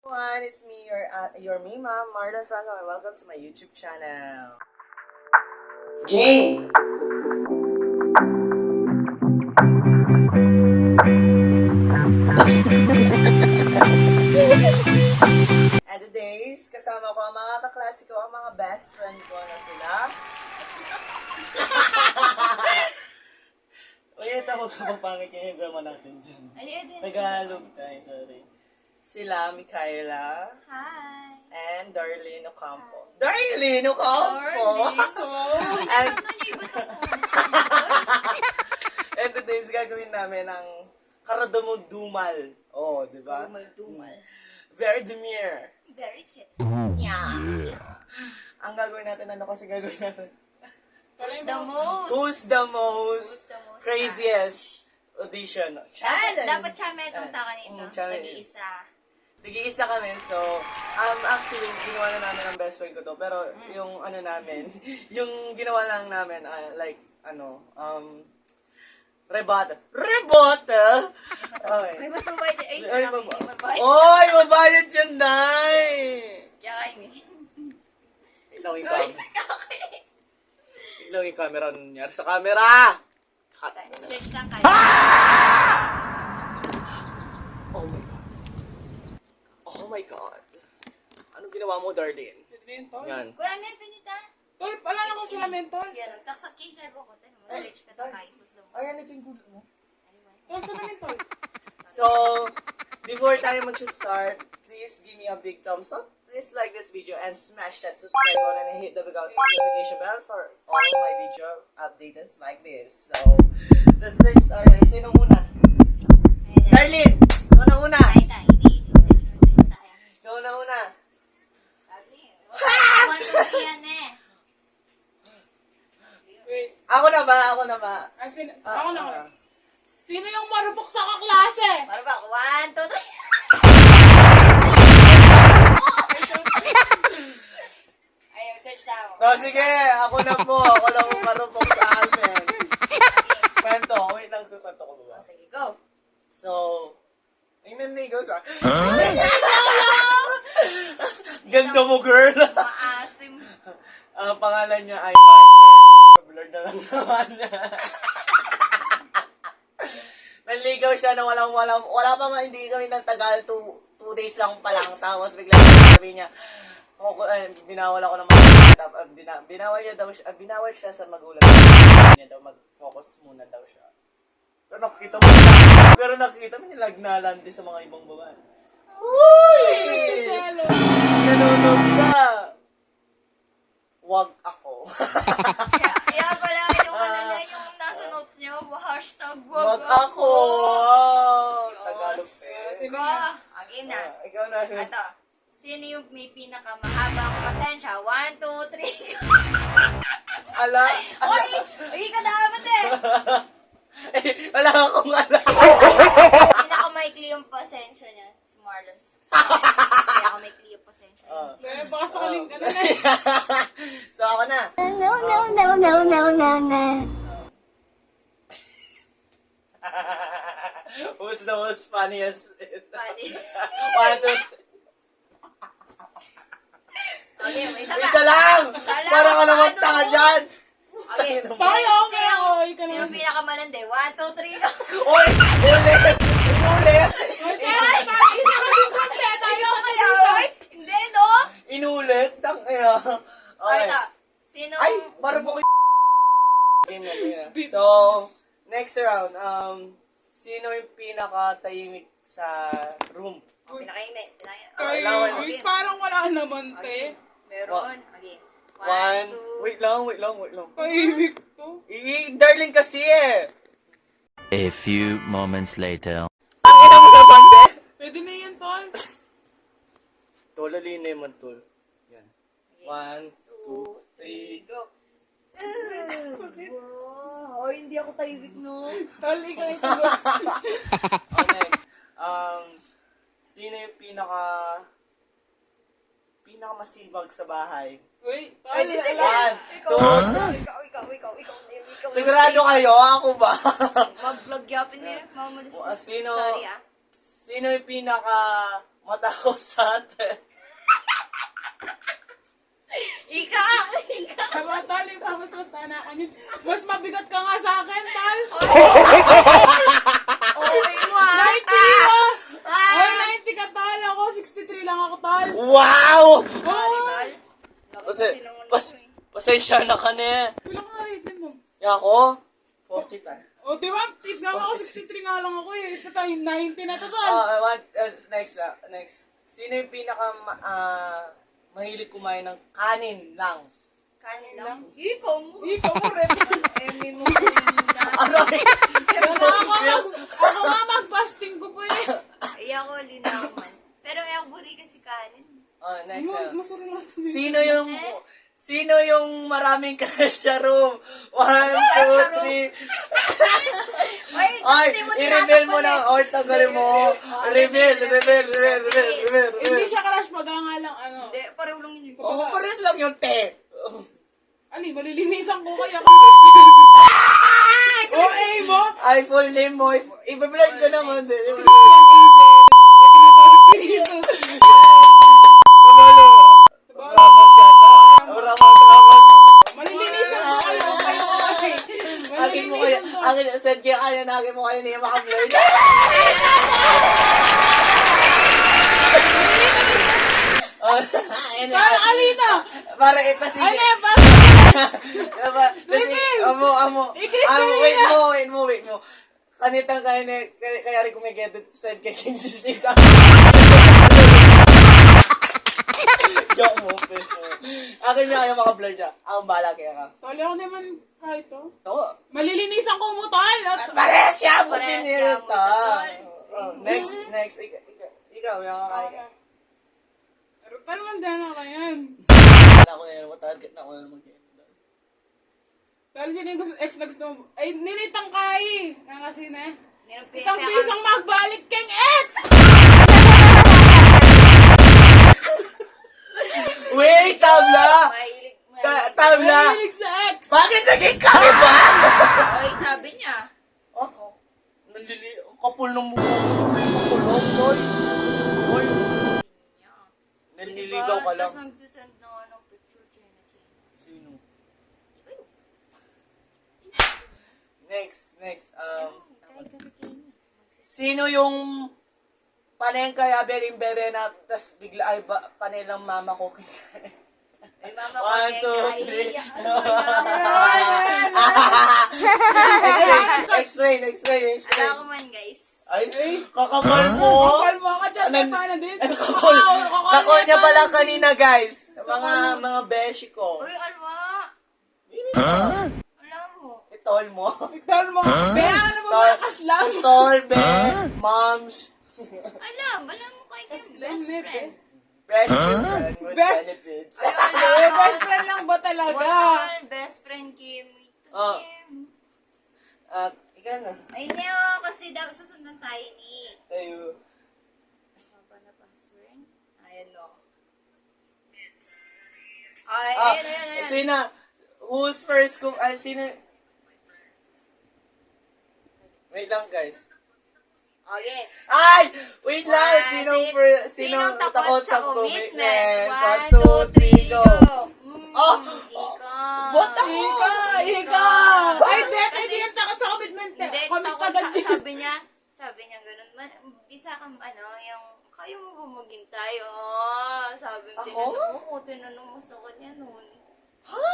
Everyone, it's me, your Mima, Marlon Franco, and welcome to my YouTube channel. Game! And today's, kasama ko ang mga kaklase ko, ang mga best friend ko na sila. Uy, ito ako kapapangit yung drama natin dyan. Tagalog tayo, sorry. Sila, Mikaela. Hi. And Darlene Ocampo. Darlene Ocampo! And today's gagawin namin ang Karadumudumal. Oh, di ba? Magdumal. Very demure. Very kids. Yeah. Ang gagawin natin, ano kasi gagawin natin? Who's the most? Who's the most Who's the most craziest audition? Dapat chame itong taka nito. chame. Nag-iisa. Nag-iisa kami, so, actually, ginawa na namin ang best friend ko to, pero yung ano namin, yung ginawa lang namin, rebata. Rebata? Okay. May masubay dyan. Ay, Ay, malaki. Mabay. Oy, mabayad dyan, Nay! Kaya kayo eh. Ilaw yung camera. Ilaw yung camera. Ano nangyari sa camera? Cut. Search lang kayo. Oh my God. Oh my God. Anong ginawa mo, Darlene? Mentol? Yan. Kuya, may pinita. Tol, wala na kung sila mentol. Yan, nagsasakay sa ko. Tanong mo, search ka Ay. tayo. Gusto mo. Ayan, ito yung gulo mo. Tol, sila mentol. So, before tayo mag-start, please give me a big thumbs up. Please like this video and smash that subscribe button and hit the notification bell for all my video updates like this. So, let's get started. Sino muna? Darlene! Ikaw na una! Tayo tayo. Search tayo. Ikaw na una! Sabi. One, yan eh. Wait, Ako na ba? Ako na ba? ako na. Sino yung marupok sa kaklase? Para ba? 1, 2, 3. Ayun, search tayo. No, sige! Ako na po! Ako lang ang marupok sa amin. Kwento. Wait lang, kwento ko ba? Sige, go. So, ay nanligaw sa... Ganda mo, girl! Maasim. Ang pangalan niya ay Michael. Blurred na lang naman niya. Nanligaw siya na wala pa man, hindi kami nagtagal, 2 days lang pa lang. Tapos bigla sabi niya, binawal ako ng mga binawal siya sa magulang. Niya daw mag-focus muna daw siya. Pero nakita mo nilagnalan din sa mga ibang babae. Uy! Nanonood ka! Wag ako. Kaya pala yung ano niya, yung nasa notes niya, hashtag Wag ako! Tagalog eh. Go! Again na. Ikaw na. Ito. Sino yung may pinakamahabang pasensya? 1, 2, 3. Ala? Uy! Uy ka dapat eh! Wala akong alam. Pinakamaikli yung pasensya niya. Si Marlon's. Pinakamaikli yung pasensya niya. Eh, baka sakaling ka na. So ako na. No. Who's the most funniest? Funny. 1, 2, 3. Okay, may isa pa. Isa lang! lang. Para ka naman Ano? tanga dyan! Okay. Tayo, okay ako. Ikaw Sino naman. pinakamalandi? 1, 2, 3, go. Uy! Ulit! Inulit! Isa ka din konti. Tayo kaya, oy? Hindi, no? Inulit? Tang ina. Okay. Okay. Ito. Sino? Ay! Para po game na. So, next round. Sino yung pinaka-tahimik sa room? Pinakaimik. Kayo, parang wala naman, te. Meron. Okay. 1, 2. wait lang. Kaibig to. Darling kasi eh. A few moments later. Ang ina mo naman, be. Pwede na yan, tol. Tol, alina naman, tol. Yan. 1, 2, 3. Go. Oh, hindi ako tahimik, no? Tol, ikaw ito. Oh, next. Sino yung pinakamasibag sa bahay? Uy, tol. Ay, Ala. 1, 2, Ikaw. sigurado kayo? Ako ba? Mag-vlog yapin niya. Mamalis. Sino? Sorry, ah. Sino yung pinaka Matako sa atin. Ikaw! Tama, Tal, ikaw mas tanaan yun. Mas mabigat ka nga sa akin, Tal. Okay mo ah! 90 ka! Ay, 90 ka, Tal. Ako, 63 lang ako, Tal. Wow! Tal. Pasensya na ka na. Ilang nga rating mo? Ako? 40 tayo. O, di ba? Tit nga ako, 63 nga lang ako eh. Ito tayo, 90 na to, Tal. Next. Sino yung mahilig kumain ng kanin lang? Kanin lang. Ikaw mo. Ikaw mo rin. Emi mo rin na. Aray! Ako nga mag-fasting ko po eh. Ay, ako linaman. Pero ay ako buri kasi kanin. Next. Masarap. Sino yung maraming crush sa room? 1, 2, 3. Ay, Ay, hindi mo i-reveal mo tinatakpan na. eh. Or tagalin mo. Reveal. Hindi siya crush, mag-anga lang ano. Hindi, pareho lang yun. Oo, pares lang yung te. Ali, malilinisan ko kaya kung Christian. OA mo? Ay, full name mo. I-blur ko naman din. Christian Angel. Ramos yata. Ramos. Malilinisan ko kayo. Agin mo kayo. Send kaya kayo na agin mo kayo niya makablur. Parang Alina! Para ito si... Ano yan? Wait mo. Kanitang kaya rin kumigay send kay King Justina. Joke mo, please. Akin na kayo maka-blur dyan. Akong bala kaya ka. Tali ako naman kahit to. Ito. Malilinisan ko mo, Tal! Pares siya mo Pares siya mo, pinita. tol. Next. Ikaw, yung kakain ka. Pero paano man dyan ako yan? Ako na yun, matarget na ako na mag-end. Tal, sino yung ex-next mo? Ay, ninitang kay! Nga kasi na. Nirupi- Itang pisang magbalik keng ex! Wait, tabla! Mahilig. Tabla! Mahilig sa ex! Bakit naging kami ba? Oy, sabi niya. Oh, kapul ng mukha mo. Kapulong, boy. Boy, Niya. nanliligaw ka lang. Tapos nagsusend na nga ng picture, China. Sino? Next. Sino yung paneng kaya bering bebe na tas bigla ay panay lang mama ko Ay, mama ko. 1, 2, 3. Ay, Explain. Ala ko man, guys. Ay, kakapal mo. Kapal mo ka dyan, Anan- paano din? Kakol niya pala kanina, guys. Mga beshi ko. Uy, alwa. Alam mo. Itol mo. Tal mo. Be, ano mo malakas lang? Tol, be, moms. Alam mo kay yung lang, best Nep, friend. Friendship and with Best- benefits. Eh, best friend lang ba talaga? One best friend Kim. Oh. Kim. At, ikaw na. Ay, Neo, kasi daw susundan tayo ni. Tayo. Baba na password. Ayan, no. Ay, Ah, ayan. sino? Who's first kung, sino? Wait lang, guys. Okay. Ay! Wait lang! Sinong takot sa commitment? 1, 1, 2, 3, 2, 3, go! Oh! Ikaw. What the Ika! Ay, hindi yung takot sa commitment. Hindi, Commit takot agad sa, din. sabi niya ganun, bisa kang yung, kaya mo ba maghintay? Sabi Ako? tinanong mo sa kanya noon. Ha?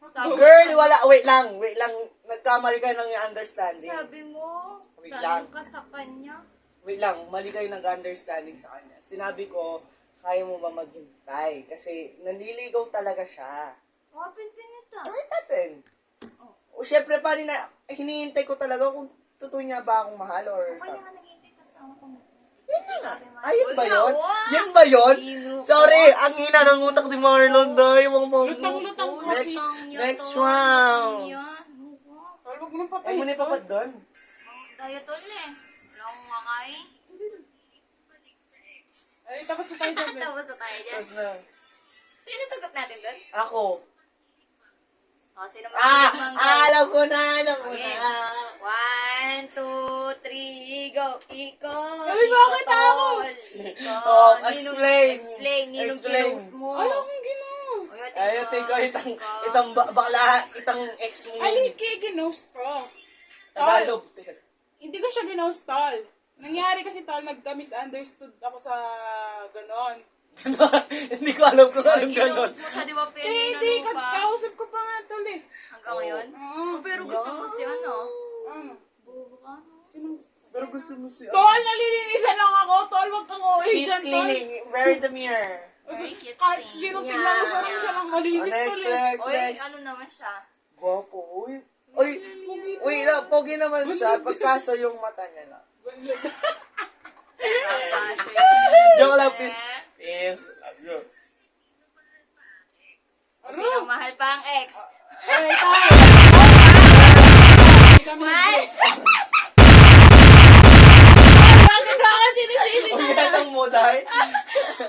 Tapos, Wait lang. Nagkamali ka ng understanding. sabi mo, Wait tanong lang. ka sa kanya. Wait lang, mali kayo nag-understanding sa kanya. Sinabi ko, kaya mo ba maghintay? Kasi nanliligaw talaga siya. Pinita. Kahit natin. O syempre pa rin na, hinihintay ko talaga kung totoo niya ba akong mahal or Kaya something. nga nag-iintay ka sa ako. Yun na nga. Ayun ba Uy, yun? nawa! Yun ba yun? Ino ko. Sorry, ang ina ng utak ni Marlon dahil mga mga... Lutang-lutang ko kasi. Next round. Tal, wag mo nang Ay, muna papahit. ipapad doon. Tayo tol eh. Wala akong makain. Ay, tapos na tayo dyan. be. Tapos na tayo dyan. Tapos na. Sino sagot natin doon? Ako. Sino Alam ko na. Okay. 1, 2, 3, Ikaw. Ay, bakit ako? Oh, explain. Explain. Ninong Explain. kinus mo. Alam kong ginos. Ayun, tingko, itang bakla, itang ex mo. Aliki, ginos to. Tagalog. Hindi ko siya ginos, tol. Nangyari kasi, tol, nagka-misunderstood ako sa ganon. Hindi ko alam kung anong ganon. Kinus mo siya, di ba? Hindi, kausap ko pa nga, tol eh. Hanggang ngayon? Oo. Pero gusto mo si ano? Ano? Bobo ka, no? Sino? Pero gusto mo siya. Tol, nalilinisan lang ako. Tol, wag kang uwi She's dyan, tol. cleaning. Where the mirror? Very cute Kahit scene. sino tingnan mo sa rin siya lang malinis, Next, tol eh. next, Oy, next. ano naman siya? Gwapo. Uy. Uy. Uy, pogi naman siya. Pagkaso yung mata niya lang. Joke lang, peace. Peace. Love you. Sino mahal pa ang ex? Ay, tol. Hindi kami Mahal? Bakit ba kasi sinisisi Uy, niya? anong mo, dahil?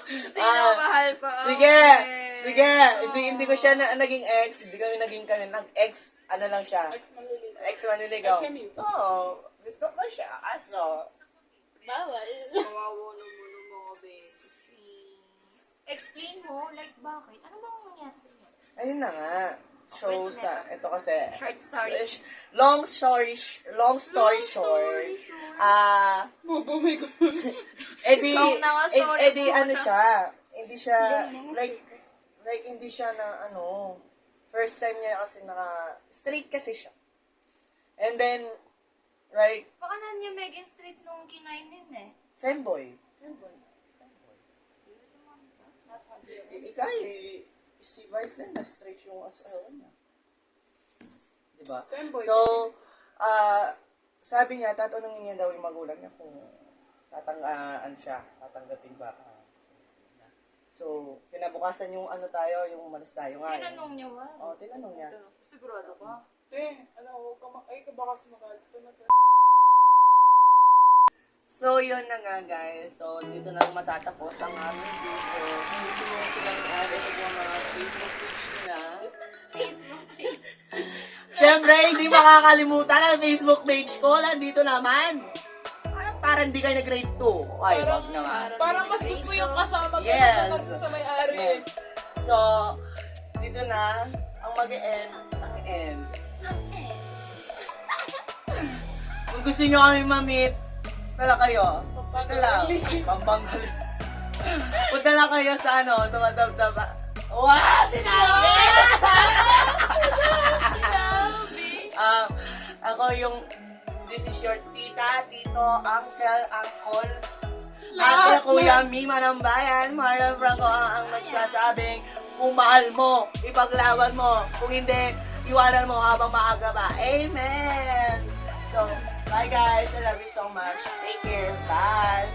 Sino mahal pa ang Sige. ex? Sige. Hindi ko siya naging ex. Hindi kami naging kanin. Nag-ex, ano lang siya. Ex maliliit. Ex maniligaw. XMU. Oo. Gusto mo siya. Aso. Bawal. Kawawa naman ang mga baby. Explain mo, like bakit? Ano bang nangyari sa inyo? Ayun na nga. So, ito kasi. Short story. Long story short. Bobo, may ko. Long na nga story Edi, po, ano ta. siya. Hindi siya, like, hindi siya na, first time niya kasi straight kasi siya. And then, like, Baka na niya Megan Street nung kinainin eh. femboy. Ikaw si Vice din, na straight yung asawa niya. Diba? Femboy. So, sabi niya, tatanungin niya daw yung magulang niya kung tatanggapin ba. So, kinabukasan yung yung umalis tayo nga. Tinanong niya ba? Oo, tinanong niya. Sigurado ka? Huwag ka ay, baka sumagal. Ito na to. So, yun na nga guys. So, dito na matatapos ang aming video. Kung gusto mo silang i-add, ito po ang mga Facebook page nila. Siyempre, hindi makakalimutan ang Facebook page ko. Nandito naman. Parang hindi kayo nag-grade 2. Ay, wag naman. Parang mas gusto yung kasama ko Yes. sa may-ari. Yes. So, dito na ang mag-end. Ang end. Kung gusto nyo kami ma-meet, tala kayo. Punta lang. Pambangali. Punta lang kayo sa sa Madabdab. Wow! Sinabi! Ako yung, this is your tita, tito, uncle, ate, kuya, mima ng bayan, Marlon Franco ang nagsasabing, kung mahal mo, ipaglaban mo. Kung hindi, iwanan mo habang maaga pa. Amen! So, bye guys. I love you so much. Take care. Bye.